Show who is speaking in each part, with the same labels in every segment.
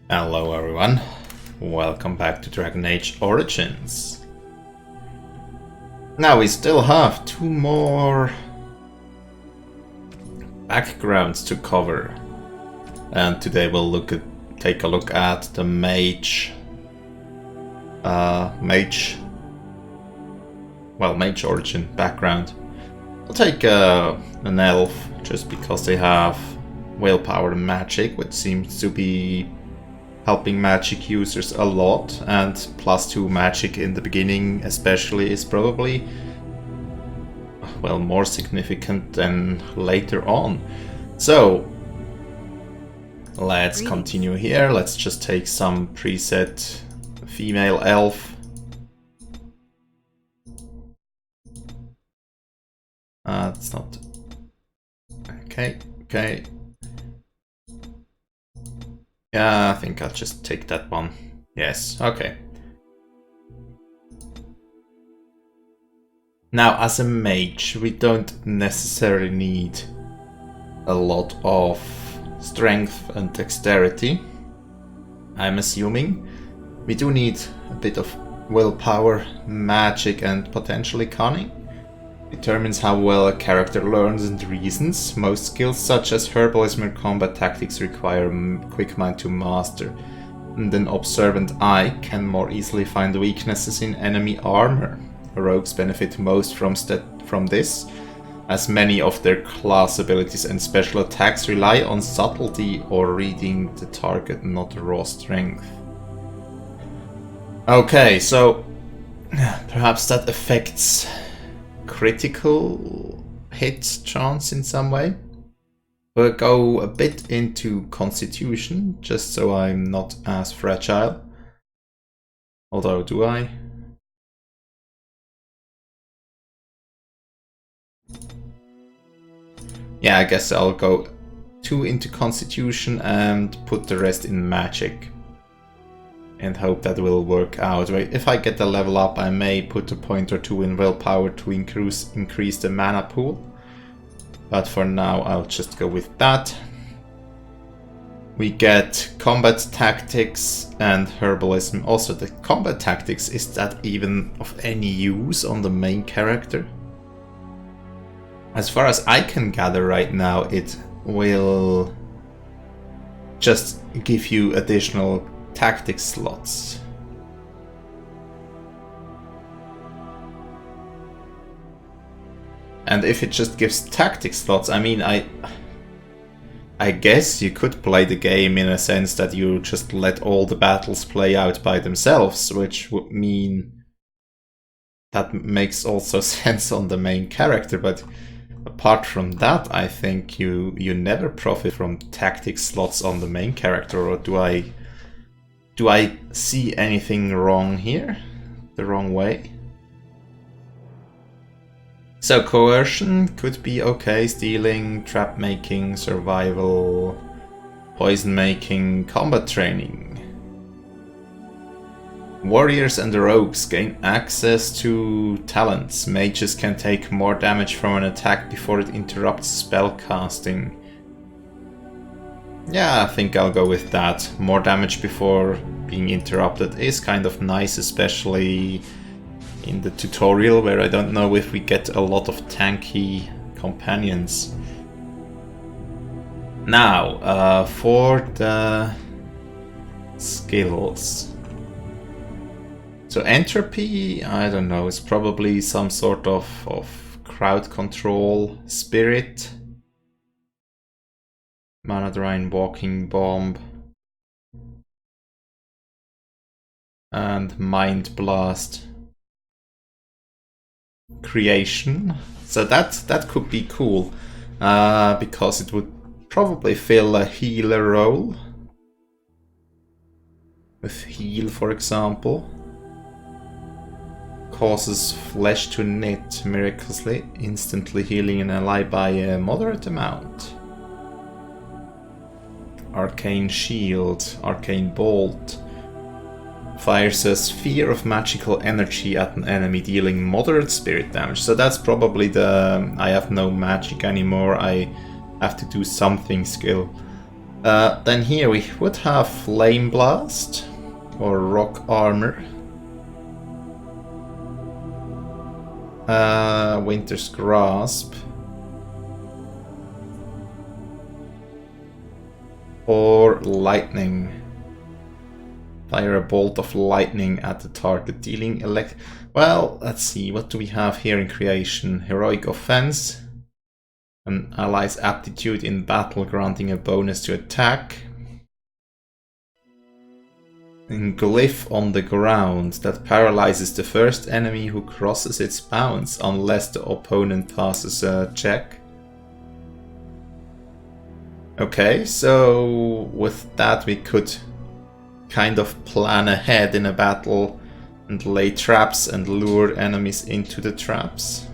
Speaker 1: Hello everyone, welcome back to Dragon Age Origins. Now we still have two more backgrounds to cover, and today we'll take a look at the mage origin background. I'll take an elf just because they have willpower and magic, which seems to be helping magic users a lot, and +2 magic in the beginning especially is probably, well, more significant than later on. So let's continue here. Let's just take some preset female elf. It's not... Okay. Yeah, I think I'll just take that one. Yes, okay. Now, as a mage, we don't necessarily need a lot of strength and dexterity. I'm assuming. We do need a bit of willpower, magic, and potentially cunning. Determines how well a character learns and reasons. Most skills such as herbalism or combat tactics require quick mind to master, and an observant eye can more easily find weaknesses in enemy armor. Rogues benefit most from this, as many of their class abilities and special attacks rely on subtlety or reading the target, not raw strength. Okay, so perhaps that affects critical hit chance in some way. We'll go a bit into constitution, just so I'm not as fragile. Although, do I? Yeah, I guess I'll go 2 into constitution and put the rest in magic. And hope that will work out. If I get the level up, I may put a point or 2 in willpower to increase the mana pool. But for now, I'll just go with that. We get combat tactics and herbalism. Also, the combat tactics, is that even of any use on the main character? As far as I can gather right now, it will just give you additional tactic slots. And if it just gives tactic slots, I mean, I guess you could play the game in a sense that you just let all the battles play out by themselves, which would mean that makes also sense on the main character, but apart from that, I think you never profit from tactic slots on the main character. Or do I see anything wrong here? The wrong way? So coercion could be okay, stealing, trap making, survival, poison making, combat training. Warriors and rogues gain access to talents. Mages can take more damage from an attack before it interrupts spell casting. Yeah, I think I'll go with that. More damage before being interrupted is kind of nice, especially in the tutorial, where I don't know if we get a lot of tanky companions. Now, for the skills. So entropy, I don't know, it's probably some sort of crowd control, spirit. Mana Drain, Walking Bomb, and Mind Blast. Creation. So that could be cool, because it would probably fill a healer role. With heal, for example. Causes flesh to knit miraculously, instantly healing an ally by a moderate amount. Arcane Shield, Arcane Bolt. Fires a sphere of magical energy at an enemy, dealing moderate spirit damage. So that's probably the I have no magic anymore, I have to do something skill. Then here we would have Flame Blast or Rock Armor. Winter's Grasp. Or Lightning. Fire a bolt of lightning at the target, dealing well, let's see, what do we have here in creation? Heroic Offense. An ally's aptitude in battle granting a bonus to attack. And Glyph on the ground that paralyzes the first enemy who crosses its bounds unless the opponent passes a check. Okay, so with that we could kind of plan ahead in a battle and lay traps and lure enemies into the traps.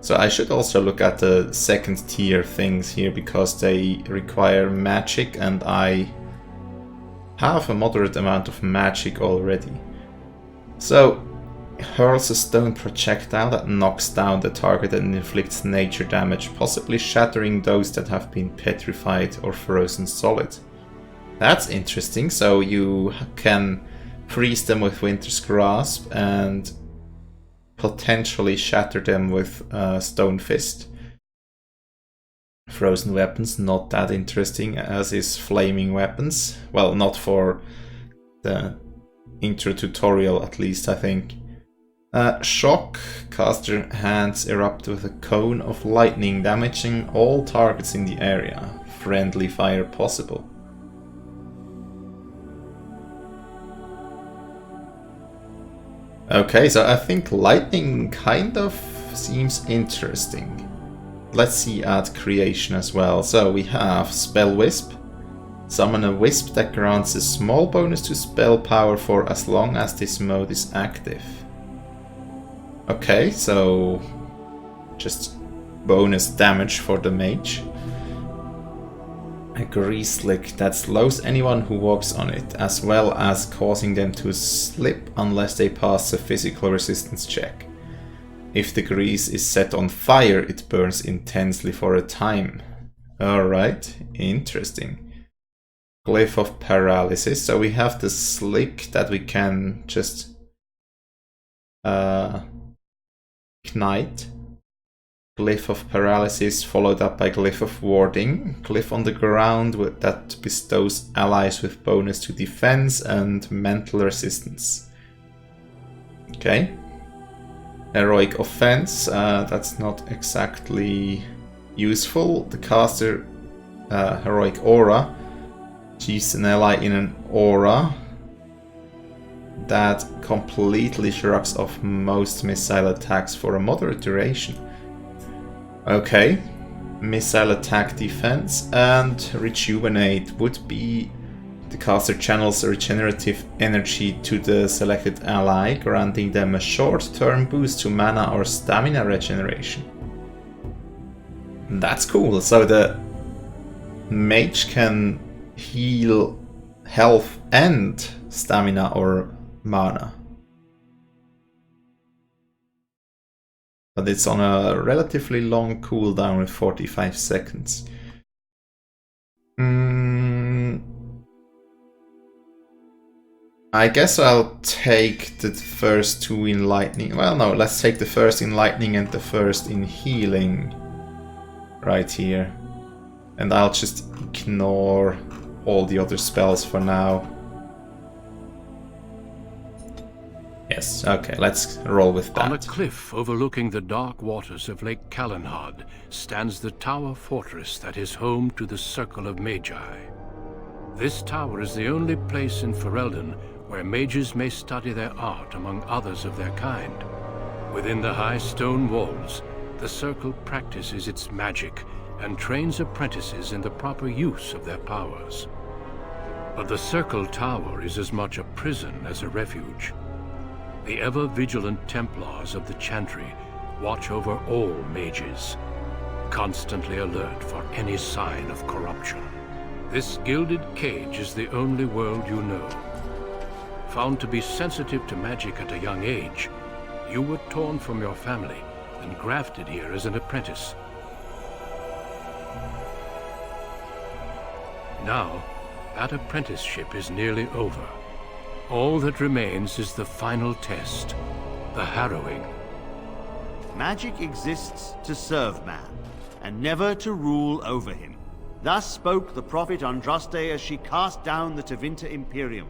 Speaker 1: So I should also look at the second tier things here because they require magic and I have a moderate amount of magic already. So hurls a stone projectile that knocks down the target and inflicts nature damage, possibly shattering those that have been petrified or frozen solid. That's interesting, so you can freeze them with Winter's Grasp and potentially shatter them with Stone Fist. Frozen weapons, not that interesting, as is flaming weapons. Well, not for the intro tutorial at least, I think. Shock, caster hands erupt with a cone of lightning, damaging all targets in the area. Friendly fire possible. Okay, so I think lightning kind of seems interesting. Let's see at creation as well. So we have Spell Wisp. Summon a wisp that grants a small bonus to spell power for as long as this mode is active. Okay, so just bonus damage for the mage. A grease lick that slows anyone who walks on it, as well as causing them to slip unless they pass a physical resistance check. If the grease is set on fire, it burns intensely for a time. Alright, interesting. Glyph of Paralysis, so we have the slick that we can just ignite. Glyph of Paralysis followed up by Glyph of Warding. Glyph on the ground that bestows allies with bonus to defense and mental resistance. Okay. Heroic Offense, that's not exactly useful. The caster Heroic Aura. She's an ally in an aura that completely shrugs off most missile attacks for a moderate duration. Okay, missile attack defense and rejuvenate would be the caster channels regenerative energy to the selected ally, granting them a short-term boost to mana or stamina regeneration. That's cool, so the mage can heal health and stamina or mana. But it's on a relatively long cooldown with 45 seconds. I guess I'll take the first two in lightning. Well, no, let's take the first in lightning and the first in healing. Right here. And I'll just ignore all the other spells for now. Yes, okay, let's roll with that.
Speaker 2: On a cliff overlooking the dark waters of Lake Calenhad stands the tower fortress that is home to the Circle of Magi. This tower is the only place in Ferelden where mages may study their art among others of their kind. Within the high stone walls, the Circle practices its magic and trains apprentices in the proper use of their powers. But the Circle Tower is as much a prison as a refuge. The ever-vigilant Templars of the Chantry watch over all mages, constantly alert for any sign of corruption. This gilded cage is the only world you know. Found to be sensitive to magic at a young age, you were torn from your family and grafted here as an apprentice. Now, that apprenticeship is nearly over. All that remains is the final test, the harrowing.
Speaker 3: Magic exists to serve man, and never to rule over him. Thus spoke the prophet Andraste as she cast down the Tevinter Imperium,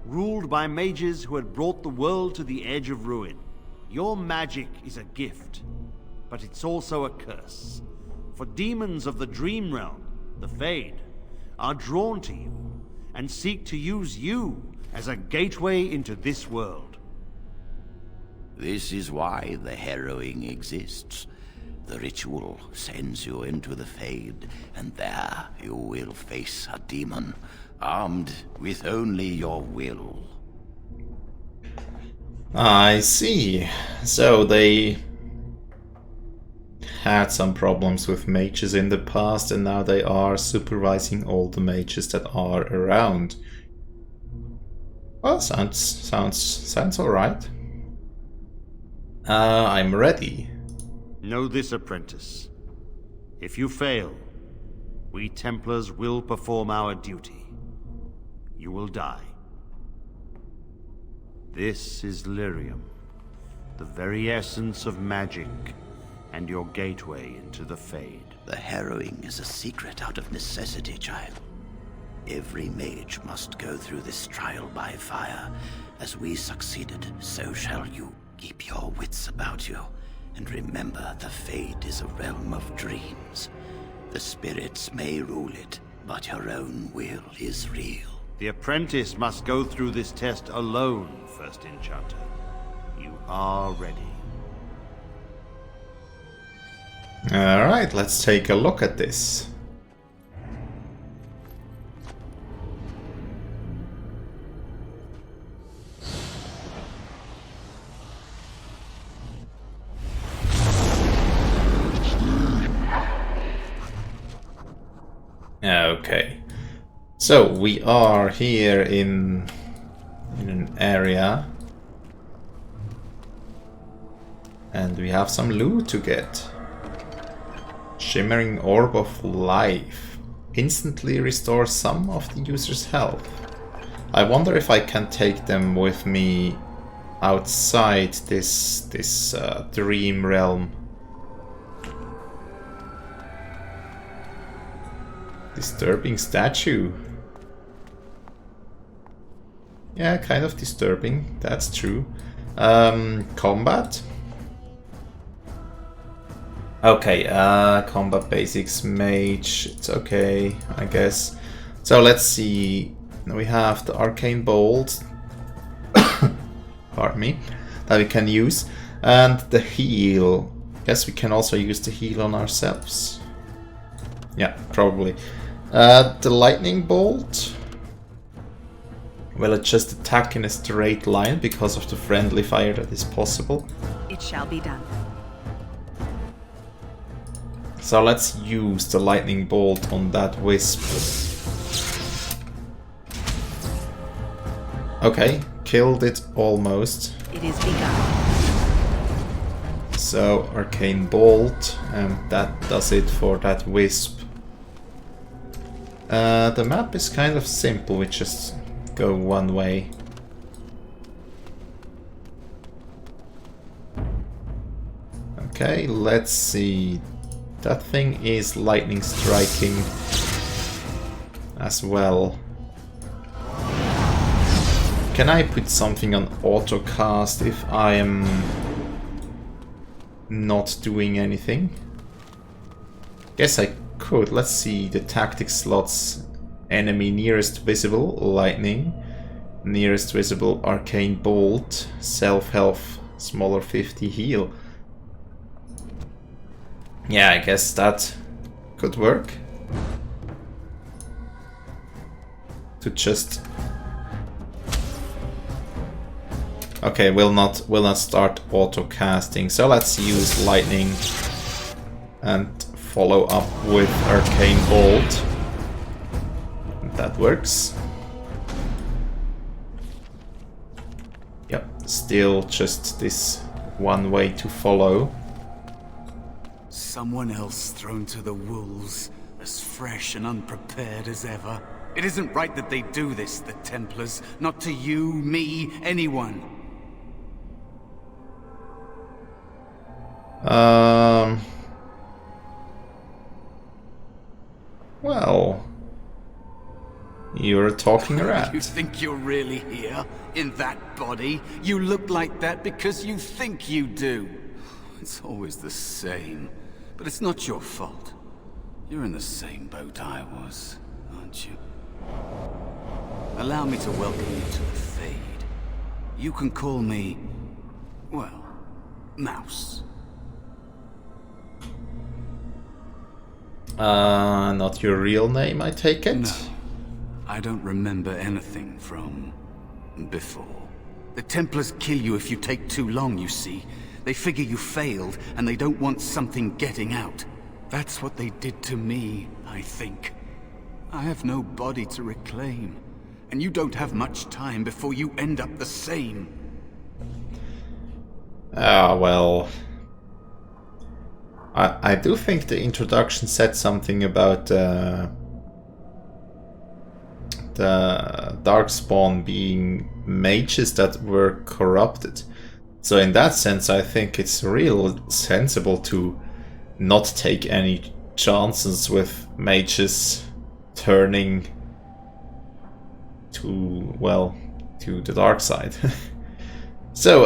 Speaker 3: ruled by mages who had brought the world to the edge of ruin. Your magic is a gift, but it's also a curse. For demons of the Dream Realm, the Fade, are drawn to you, and seek to use you as a gateway into this world.
Speaker 4: This is why the harrowing exists. The ritual sends you into the Fade, and there you will face a demon, armed with only your will.
Speaker 1: I see. So they had some problems with mages in the past, and now they are supervising all the mages that are around. Well, sounds alright. I'm ready.
Speaker 3: Know this, apprentice. If you fail, we Templars will perform our duty. You will die. This is lyrium, the very essence of magic, and your gateway into the Fade.
Speaker 4: The harrowing is a secret out of necessity, child. Every mage must go through this trial by fire. As we succeeded, so shall you. Keep your wits about you, and remember the Fade is a realm of dreams. The spirits may rule it, but your own will is real.
Speaker 3: The apprentice must go through this test alone, First Enchanter. You are ready.
Speaker 1: Alright, let's take a look at this. Okay, so we are here in an area, and we have some loot to get. Shimmering Orb of Life instantly restores some of the user's health. I wonder if I can take them with me outside this dream realm. Disturbing statue. Yeah, kind of disturbing, that's true. Combat. Okay, combat basics, mage, it's okay, I guess. So let's see, we have the arcane bolt, pardon me, that we can use, and the heal. Guess we can also use the heal on ourselves. Yeah, probably. The lightning bolt. Will it just attack in a straight line because of the friendly fire that is possible?
Speaker 5: It shall be done.
Speaker 1: So let's use the lightning bolt on that wisp. Okay, killed it almost.
Speaker 5: It is begun.
Speaker 1: So arcane bolt, and that does it for that wisp. The map is kind of simple, we just go one way. Okay, let's see. That thing is lightning striking as well. Can I put something on auto cast if I am not doing anything? Guess I could. Let's see the tactic slots. Enemy nearest visible, lightning. Nearest visible, arcane bolt. Self-health, smaller 50 heal. Yeah, I guess that could work. To just... Okay, will not start auto casting. So let's use lightning and follow up with arcane bolt. That works. Yep, still just this one way to follow.
Speaker 6: Someone else thrown to the wolves, as fresh and unprepared as ever. It isn't right that they do this, the Templars. Not to you, me, anyone.
Speaker 1: Well, you're a talking rat.
Speaker 6: You think you're really here? In that body? You look like that because you think you do. It's always the same. But it's not your fault. You're in the same boat I was, aren't you? Allow me to welcome you to the Fade. You can call me, well, Mouse.
Speaker 1: Not your real name, I take it?
Speaker 6: No. I don't remember anything from before. The Templars kill you if you take too long, you see. They figure you failed, and they don't want something getting out. That's what they did to me, I think. I have no body to reclaim, and you don't have much time before you end up the same.
Speaker 1: Well... I do think the introduction said something about the Darkspawn being mages that were corrupted. So in that sense, I think it's real sensible to not take any chances with mages turning to, well, to the dark side. So,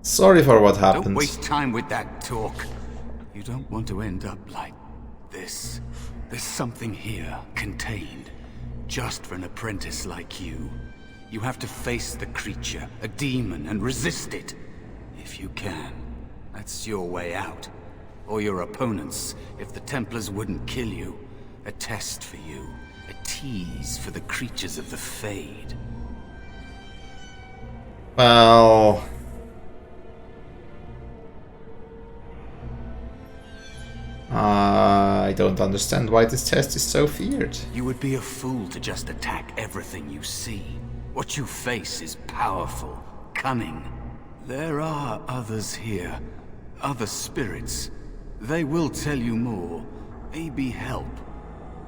Speaker 1: sorry for what happened.
Speaker 6: Don't waste time with that talk. You don't want to end up like this. There's something here, contained, just for an apprentice like you. You have to face the creature, a demon, and resist it. If you can. That's your way out. Or your opponents, if the Templars wouldn't kill you. A test for you. A tease for the creatures of the Fade.
Speaker 1: Well... I don't understand why this test is so feared.
Speaker 6: You would be a fool to just attack everything you see. What you face is powerful, cunning. There are others here, other spirits. They will tell you more, maybe help.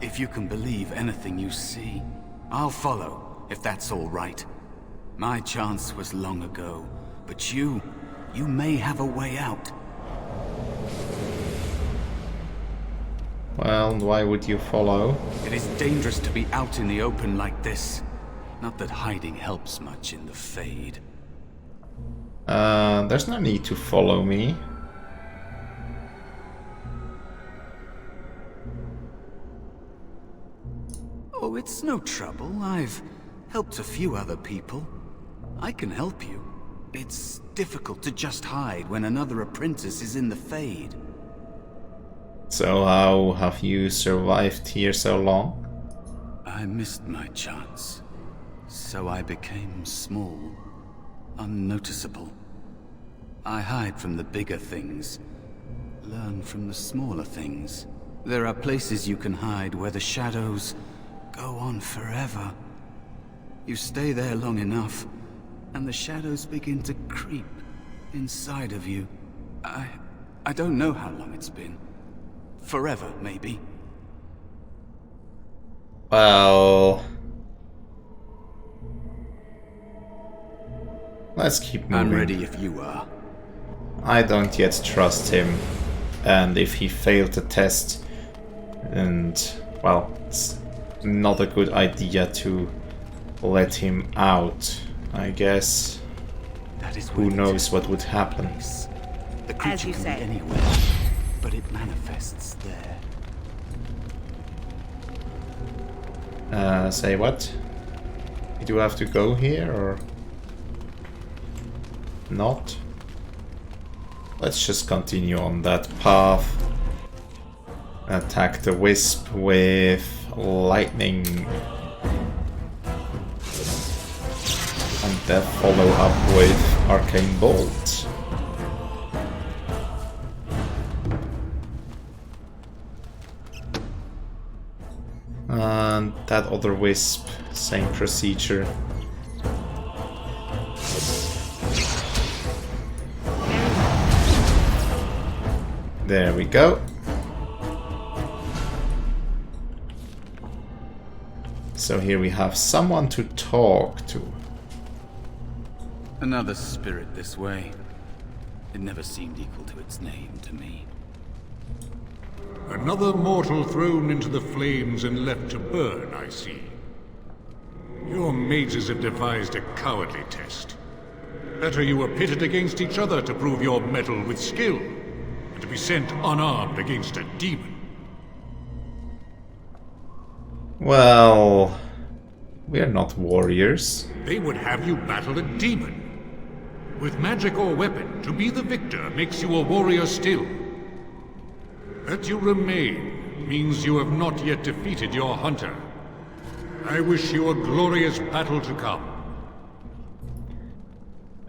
Speaker 6: If you can believe anything you see, I'll follow, if that's all right. My chance was long ago, but you may have a way out.
Speaker 1: Well, why would you follow?
Speaker 6: It is dangerous to be out in the open like this. Not that hiding helps much in the Fade.
Speaker 1: There's no need to follow me.
Speaker 6: Oh, it's no trouble. I've helped a few other people. I can help you. It's difficult to just hide when another apprentice is in the Fade.
Speaker 1: So how have you survived here so long?
Speaker 6: I missed my chance. So I became small, unnoticeable. I hide from the bigger things, learn from the smaller things. There are places you can hide where the shadows go on forever. You stay there long enough, and the shadows begin to creep inside of you. I don't know how long it's been. Forever, maybe.
Speaker 1: Well... let's keep moving.
Speaker 6: I'm ready if you are.
Speaker 1: I don't yet trust him. And if he failed the test, and, well, it's not a good idea to let him out, I guess.
Speaker 6: That is
Speaker 1: Who knows what would happen.
Speaker 6: The creature
Speaker 5: As you
Speaker 6: can
Speaker 5: say.
Speaker 6: be anywhere, but it manifests there.
Speaker 1: Say what? You do have to go here, or not? Let's just continue on that path. Attack the wisp with lightning. And then follow up with arcane bolt. And that other wisp, same procedure. There we go. So here we have someone to talk to.
Speaker 6: Another spirit this way. It never seemed equal to its name to me.
Speaker 7: Another mortal thrown into the flames and left to burn, I see. Your mages have devised a cowardly test. Better you were pitted against each other to prove your mettle with skill, and to be sent unarmed against a demon.
Speaker 1: Well, we're not warriors.
Speaker 7: They would have you battle a demon. With magic or weapon, to be the victor makes you a warrior still. That you remain means you have not yet defeated your hunter. I wish you a glorious battle to come.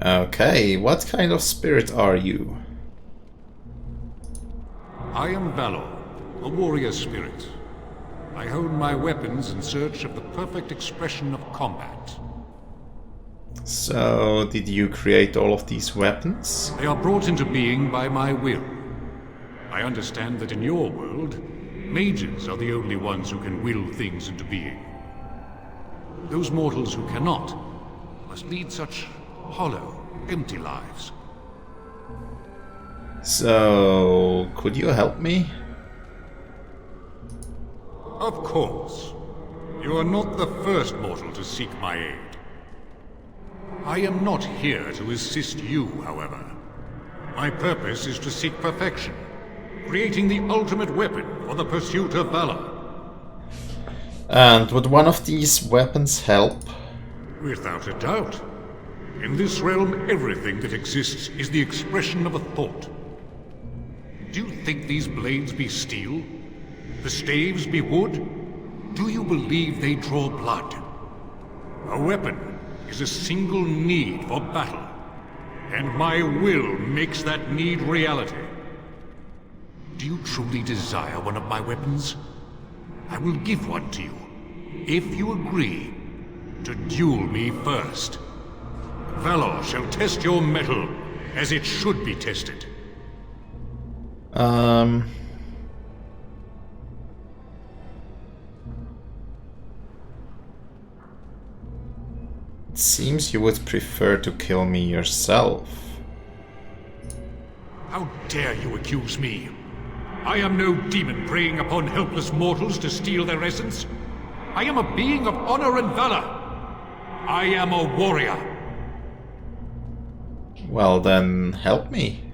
Speaker 1: Okay, what kind of spirit are you?
Speaker 7: I am Valor, a warrior spirit. I hone my weapons in search of the perfect expression of combat.
Speaker 1: So, did you create all of these weapons?
Speaker 7: They are brought into being by my will. I understand that in your world, mages are the only ones who can will things into being. Those mortals who cannot must lead such hollow, empty lives.
Speaker 1: So, could you help me?
Speaker 7: Of course. You are not the first mortal to seek my aid. I am not here to assist you, however. My purpose is to seek perfection, creating the ultimate weapon for the pursuit of valor.
Speaker 1: And would one of these weapons help?
Speaker 7: Without a doubt. In this realm, everything that exists is the expression of a thought. Do you think these blades be steel? The staves be wood? Do you believe they draw blood? A weapon is a single need for battle, and my will makes that need reality. Do you truly desire one of my weapons? I will give one to you, if you agree to duel me first. Valor shall test your mettle as it should be tested.
Speaker 1: It seems you would prefer to kill me yourself.
Speaker 7: How dare you accuse me? I am no demon preying upon helpless mortals to steal their essence. I am a being of honor and valor. I am a warrior.
Speaker 1: Well then, help me.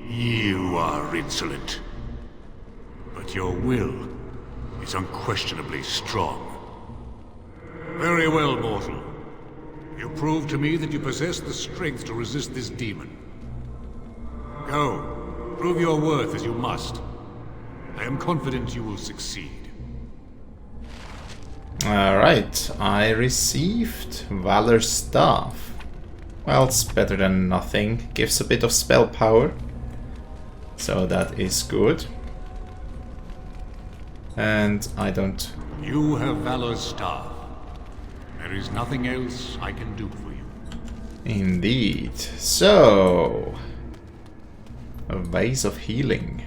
Speaker 7: You are insolent. But your will is unquestionably strong. Very well, mortal. You prove to me that you possess the strength to resist this demon. Go, prove your worth as you must. I am confident you will succeed.
Speaker 1: Alright, I received Valor Staff. Well, it's better than nothing. Gives a bit of spell power. So that is good. And I don't...
Speaker 7: You have Valor's Staff. There is nothing else I can do for you.
Speaker 1: Indeed. So... a vase of healing.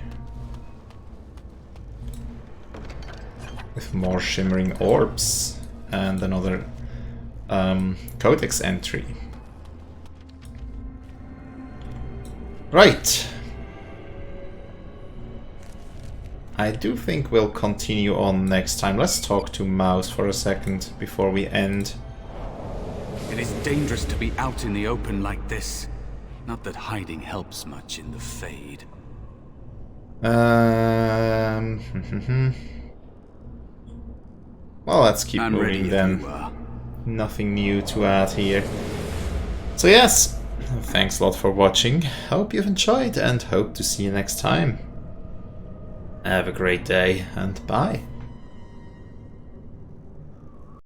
Speaker 1: With more shimmering orbs. And another codex entry. Right. I do think we'll continue on next time. Let's talk to Mouse for a second before we end.
Speaker 6: It is dangerous to be out in the open like this. Not that hiding helps much in the Fade.
Speaker 1: Well, let's keep
Speaker 6: I'm
Speaker 1: moving
Speaker 6: ready
Speaker 1: then.
Speaker 6: if you are.
Speaker 1: Nothing new to add here. So yes, thanks a lot for watching. Hope you've enjoyed and hope to see you next time. Have a great day and bye.